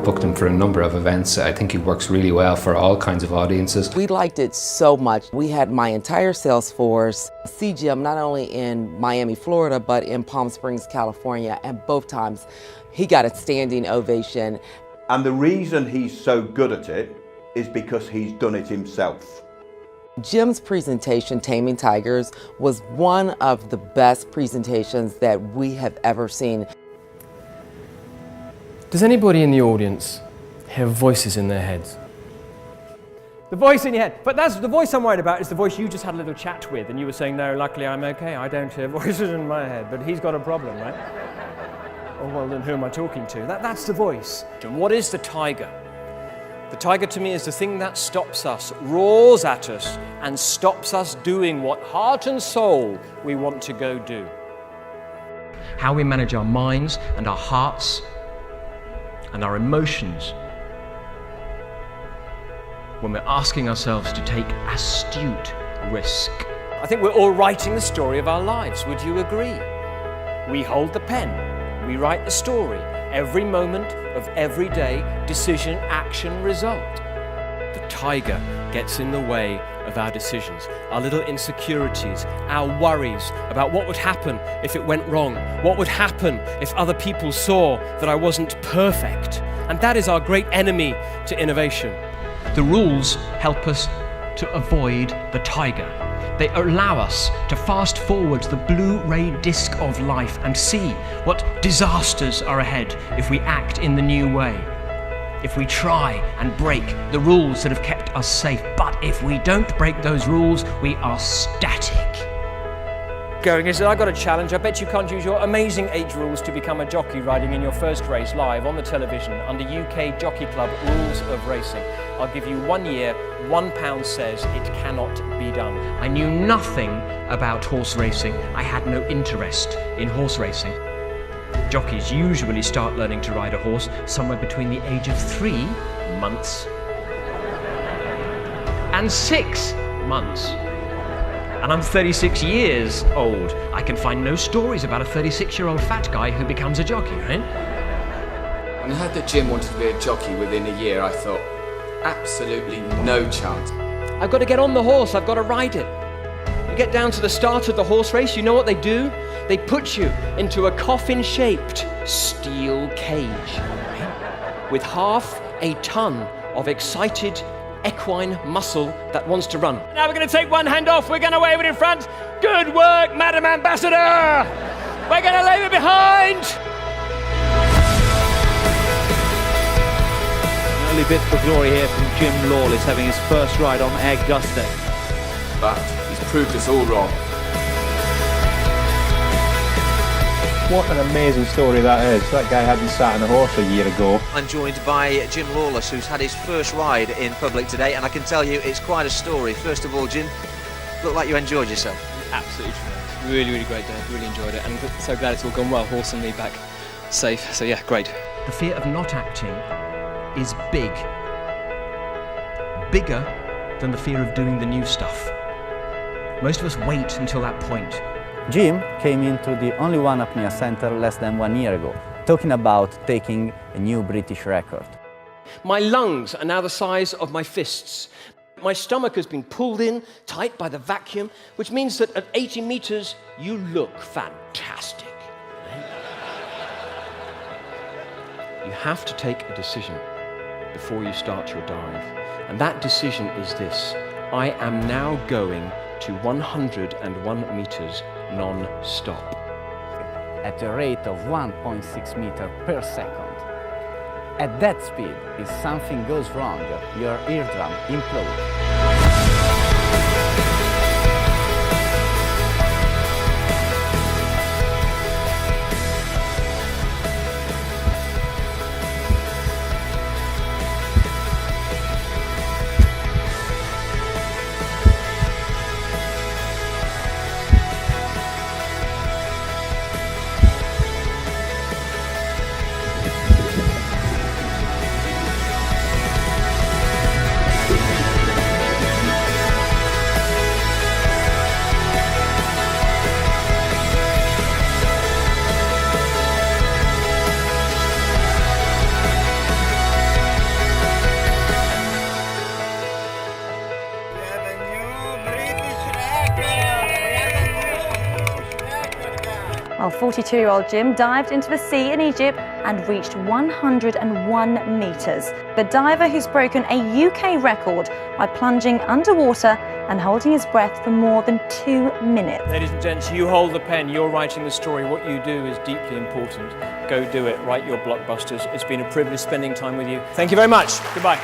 booked him for a number of events. I think he works really well for all kinds of audiences. We liked it so much. We had my entire sales force see Jim not only in Miami, Florida, but in Palm Springs, California, and both times he got a standing ovation. And the reason he's so good at it is because he's done it himself. Jim's presentation, Taming Tigers, was one of the best presentations that we have ever seen. Does anybody in the audience hear voices in their heads? The voice in your head. But that's the voice I'm worried about, is the voice you just had a little chat with, and you were saying, no, luckily I'm okay, I don't hear voices in my head, but he's got a problem, right? Oh, well, then who am I talking to? That's the voice. And what is the tiger? The tiger to me is the thing that stops us, roars at us, and stops us doing what heart and soul we want to go do. How we manage our minds and our hearts and our emotions when we're asking ourselves to take astute risk. I think we're all writing the story of our lives, would you agree? We hold the pen, we write the story, every moment of every day, decision, action, result. The tiger gets in the way of our decisions, our little insecurities, our worries about what would happen if it went wrong, what would happen if other people saw that I wasn't perfect. And that is our great enemy to innovation. The rules help us to avoid the tiger. They allow us to fast forward the Blu-ray disc of life and see what disasters are ahead if we act in the new way. If we try and break the rules that have kept us safe. But if we don't break those rules, we are static. Going, he said, I got a challenge. I bet you can't use your amazing 8 rules to become a jockey riding in your first race live on the television under UK Jockey Club rules of racing. I'll give you 1 year, £1 says it cannot be done. I knew nothing about horse racing. I had no interest in horse racing. Jockeys usually start learning to ride a horse somewhere between the age of 3 months and 6 months. And I'm 36 years old. I can find no stories about a 36-year-old fat guy who becomes a jockey, right? When I heard that Jim wanted to be a jockey within a year, I thought, absolutely no chance. I've got to get on the horse, I've got to ride it. You get down to the start of the horse race, you know what they do? They put you into a coffin-shaped steel cage, right? With half a ton of excited equine muscle that wants to run. Now we're going to take one hand off, we're going to wave it in front. Good work, Madam Ambassador! We're going to leave it behind! Early bit for glory here from Jim Lawless, having his first ride on Augusta. But he's proved us all wrong. What an amazing story that is. That guy hadn't sat on a horse a year ago. I'm joined by Jim Lawless, who's had his first ride in public today, and I can tell you it's quite a story. First of all, Jim, looked like you enjoyed yourself. Absolutely tremendous. Really, really great day. Really enjoyed it, and so glad it's all gone well. Horse and me back safe. So yeah, great. The fear of not acting is big. Bigger than the fear of doing the new stuff. Most of us wait until that point. Jim came into the Only One Apnea Center less than 1 year ago, talking about taking a new British record. My lungs are now the size of my fists. My stomach has been pulled in tight by the vacuum, which means that at 80 meters, you look fantastic. You have to take a decision before you start your dive. And that decision is this: I am now going to 101 meters non-stop. At a rate of 1.6 meters per second. At that speed, if something goes wrong, your eardrum implodes. Well, 42-year-old Jim dived into the sea in Egypt and reached 101 metres. The diver who's broken a UK record by plunging underwater and holding his breath for more than 2 minutes. Ladies and gents, you hold the pen, you're writing the story. What you do is deeply important. Go do it, write your blockbusters. It's been a privilege spending time with you. Thank you very much. Goodbye.